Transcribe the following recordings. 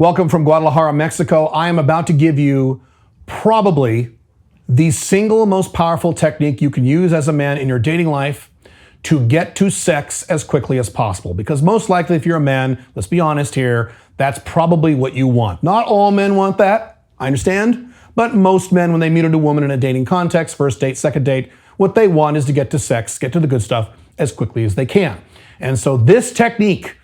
Welcome from Guadalajara, Mexico. I am about to give you probably the single most powerful technique you can use as a man in your dating life to get to sex as quickly as possible. Because most likely, if you're a man, let's be honest here, that's probably what you want. Not all men want that, I understand, but most men, when they meet a new woman in a dating context, first date, second date, what they want is to get to sex, get to the good stuff as quickly as they can. And so this technique,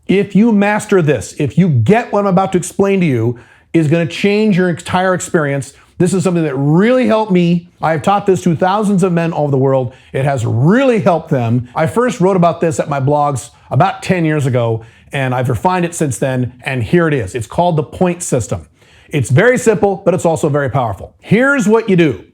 if you master this, if you get what I'm about to explain to you, is going to change your entire experience. This is something that really helped me. I've taught this to thousands of men all over the world. It has really helped them. I first wrote about this at my blogs about 10 years ago, and I've refined it since then, and here it is. It's called the point system. It's very simple, but it's also very powerful. Here's what you do.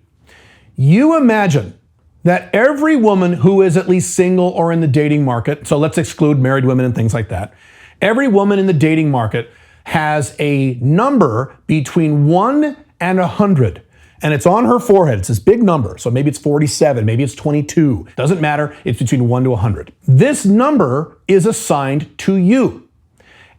You imagine that every woman who is at least single or in the dating market, so let's exclude married women and things like that, every woman in the dating market has a number between 1 and 100, and it's on her forehead. It's this big number, so maybe it's 47, maybe it's 22. Doesn't matter, it's between 1 to 100. This number is assigned to you.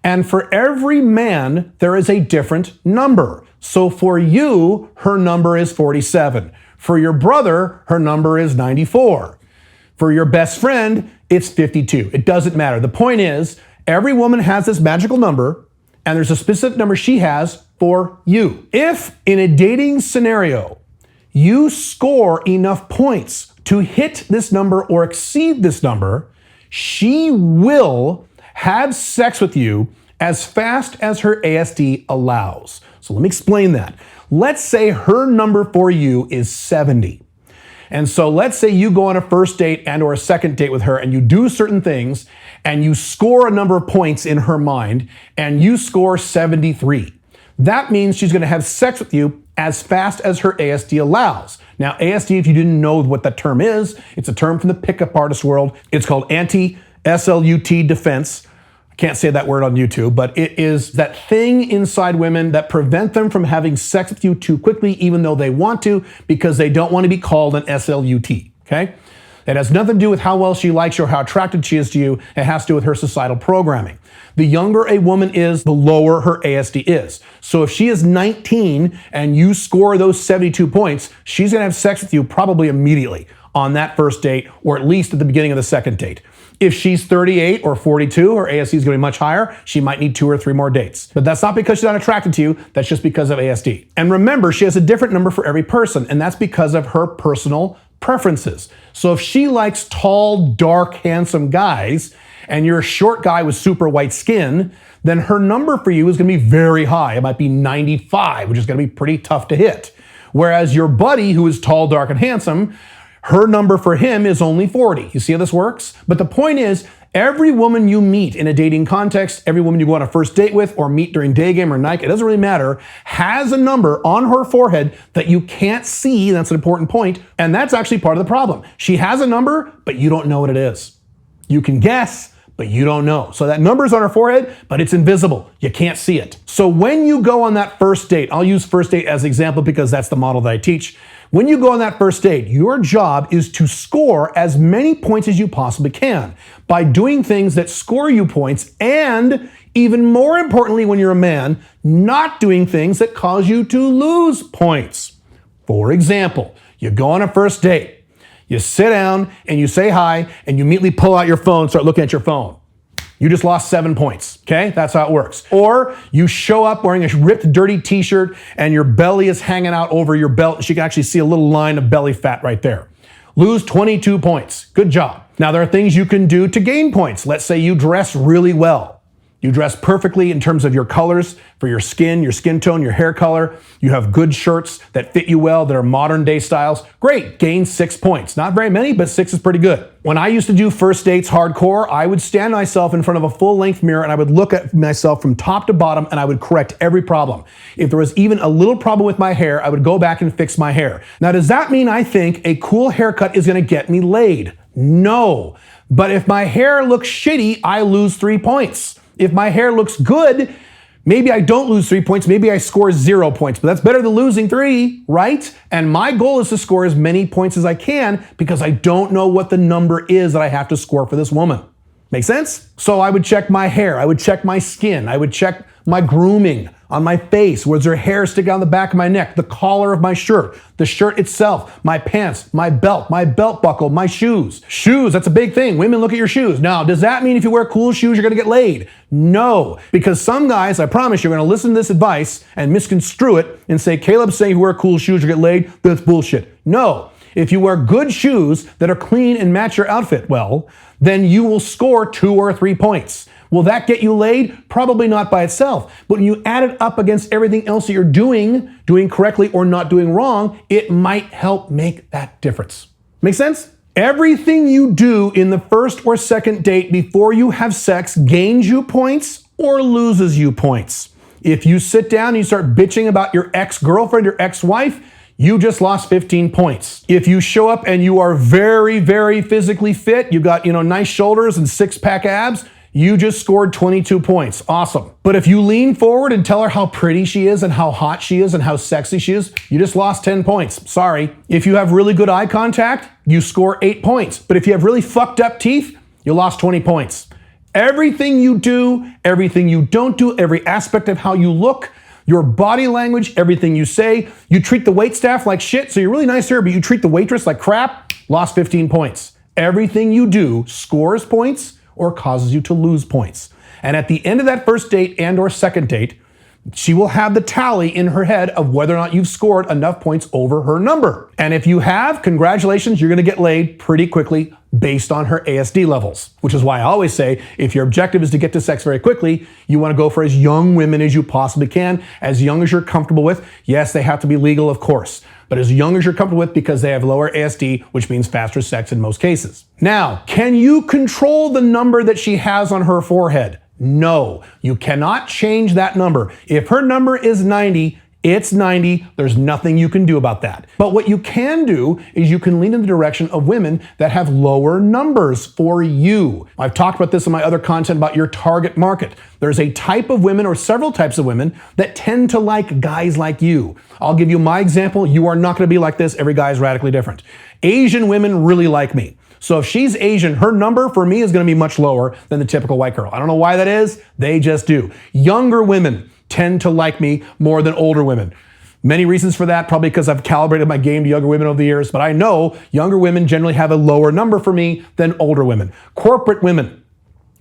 And for every man, there is a different number. So for you, her number is 47. For your brother, her number is 94. For your best friend, it's 52. It doesn't matter. The point is, every woman has this magical number, and there's a specific number she has for you. If in a dating scenario, you score enough points to hit this number or exceed this number, she will have sex with you as fast as her ASD allows. So let me explain that. Let's say her number for you is 70. And so let's say you go on a first date and or a second date with her and you do certain things and you score a number of points in her mind and you score 73. That means she's going to have sex with you as fast as her ASD allows. Now, ASD, if you didn't know what that term is, it's a term from the pickup artist world. It's called anti-SLUT defense. Can't say that word on YouTube, but it is that thing inside women that prevent them from having sex with you too quickly, even though they want to, because they don't want to be called an SLUT, okay? It has nothing to do with how well she likes you or how attracted she is to you. It has to do with her societal programming. The younger a woman is, the lower her ASD is. So if she is 19 and you score those 72 points, she's gonna have sex with you probably immediately on that first date, or at least at the beginning of the second date. If she's 38 or 42, her ASD is going to be much higher. She might need 2 or 3 more dates. But that's not because she's not attracted to you. That's just because of ASD. And remember, she has a different number for every person, and that's because of her personal preferences. So if she likes tall, dark, handsome guys, and you're a short guy with super white skin, then her number for you is going to be very high. It might be 95, which is going to be pretty tough to hit. Whereas your buddy, who is tall, dark, and handsome, her number for him is only 40. You see how this works? But the point is, every woman you meet in a dating context, every woman you go on a first date with or meet during day game or night, it doesn't really matter, has a number on her forehead that you can't see. That's an important point. And that's actually part of the problem. She has a number, but you don't know what it is. You can guess, but you don't know. So that number's on her forehead, but it's invisible. You can't see it. So when you go on that first date, I'll use first date as an example because that's the model that I teach. When you go on that first date, your job is to score as many points as you possibly can by doing things that score you points, and even more importantly, when you're a man, not doing things that cause you to lose points. For example, you go on a first date, you sit down and you say hi, and you immediately pull out your phone and start looking at your phone. You just lost 7 points, okay? That's how it works. Or you show up wearing a ripped, dirty t-shirt and your belly is hanging out over your belt. She can actually see a little line of belly fat right there. Lose 22 points. Good job. Now, there are things you can do to gain points. Let's say you dress really well. You dress perfectly in terms of your colors for your skin tone, your hair color. You have good shirts that fit you well, that are modern day styles. Great, gain 6 points. Not very many, but 6 is pretty good. When I used to do first dates hardcore, I would stand myself in front of a full length mirror and I would look at myself from top to bottom and I would correct every problem. If there was even a little problem with my hair, I would go back and fix my hair. Now, does that mean I think a cool haircut is gonna get me laid? No. But if my hair looks shitty, I lose 3 points. If my hair looks good, maybe I don't lose 3 points, maybe I score 0 points, but that's better than losing 3, right? And my goal is to score as many points as I can because I don't know what the number is that I have to score for this woman. Make sense? So I would check my hair, I would check my skin, I would check my grooming, on my face, where's her hair sticking on the back of my neck, the collar of my shirt, the shirt itself, my pants, my belt buckle, my shoes. Shoes, that's a big thing. Women look at your shoes. Now, does that mean if you wear cool shoes, you're gonna get laid? No, because some guys, I promise you, are gonna listen to this advice and misconstrue it and say, Caleb's saying if you wear cool shoes, you get laid. That's bullshit. No, if you wear good shoes that are clean and match your outfit well, then you will score 2 or 3 points. Will that get you laid? Probably not by itself. But when you add it up against everything else that you're doing correctly or not doing wrong, it might help make that difference. Make sense? Everything you do in the first or second date before you have sex gains you points or loses you points. If you sit down and you start bitching about your ex-girlfriend or ex-wife, you just lost 15 points. If you show up and you are very, very physically fit, you've got, nice shoulders and 6-pack abs, you just scored 22 points. Awesome. But if you lean forward and tell her how pretty she is and how hot she is and how sexy she is, you just lost 10 points. Sorry. If you have really good eye contact, you score 8 points. But if you have really fucked up teeth, you lost 20 points. Everything you do, everything you don't do, every aspect of how you look, your body language, everything you say, you treat the waitstaff like shit, so you're really nice to her, but you treat the waitress like crap, lost 15 points. Everything you do scores points or causes you to lose points. And at the end of that first date and or second date, she will have the tally in her head of whether or not you've scored enough points over her number. And if you have, congratulations, you're gonna get laid pretty quickly based on her ASD levels. Which is why I always say, if your objective is to get to sex very quickly, you wanna go for as young women as you possibly can, as young as you're comfortable with. Yes, they have to be legal, of course, but as young as you're comfortable with because they have lower ASD, which means faster sex in most cases. Now, can you control the number that she has on her forehead? No, you cannot change that number. If her number is 90, it's 90. There's nothing you can do about that. But what you can do is you can lean in the direction of women that have lower numbers for you. I've talked about this in my other content about your target market. There's a type of women or several types of women that tend to like guys like you. I'll give you my example. You are not going to be like this. Every guy is radically different. Asian women really like me. So if she's Asian, her number for me is going to be much lower than the typical white girl. I don't know why that is. They just do. Younger women tend to like me more than older women. Many reasons for that, probably because I've calibrated my game to younger women over the years, but I know younger women generally have a lower number for me than older women. Corporate women,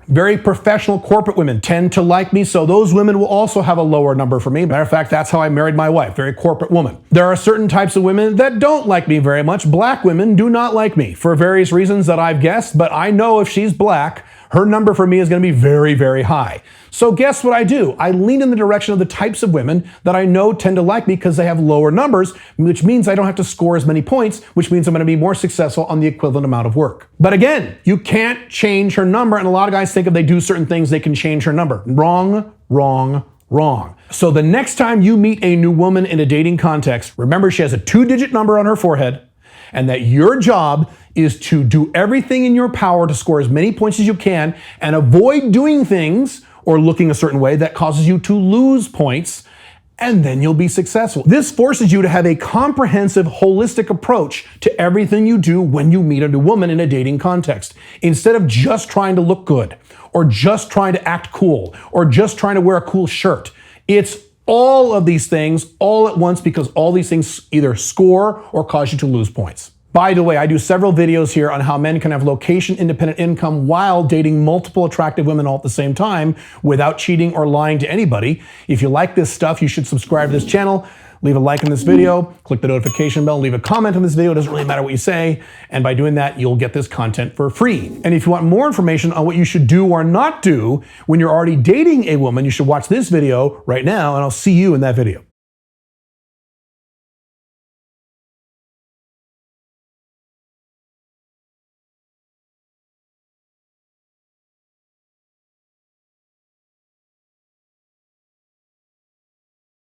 very professional corporate women tend to like me, so those women will also have a lower number for me. Matter of fact, that's how I married my wife, very corporate woman. There are certain types of women that don't like me very much. Black women do not like me for various reasons that I've guessed, but I know if she's black, her number for me is going to be very, very high. So guess what I do? I lean in the direction of the types of women that I know tend to like me because they have lower numbers, which means I don't have to score as many points, which means I'm going to be more successful on the equivalent amount of work. But again, you can't change her number, and a lot of guys think if they do certain things, they can change her number. Wrong, wrong, wrong. So the next time you meet a new woman in a dating context, remember she has a 2-digit number on her forehead, and that your job is to do everything in your power to score as many points as you can and avoid doing things or looking a certain way that causes you to lose points, and then you'll be successful. This forces you to have a comprehensive, holistic approach to everything you do when you meet a new woman in a dating context. Instead of just trying to look good, or just trying to act cool, or just trying to wear a cool shirt. It's all of these things all at once, because all these things either score or cause you to lose points. By the way, I do several videos here on how men can have location-independent income while dating multiple attractive women all at the same time without cheating or lying to anybody. If you like this stuff, you should subscribe to this channel, leave a like on this video, click the notification bell, leave a comment on this video. It doesn't really matter what you say. And by doing that, you'll get this content for free. And if you want more information on what you should do or not do when you're already dating a woman, you should watch this video right now, and I'll see you in that video.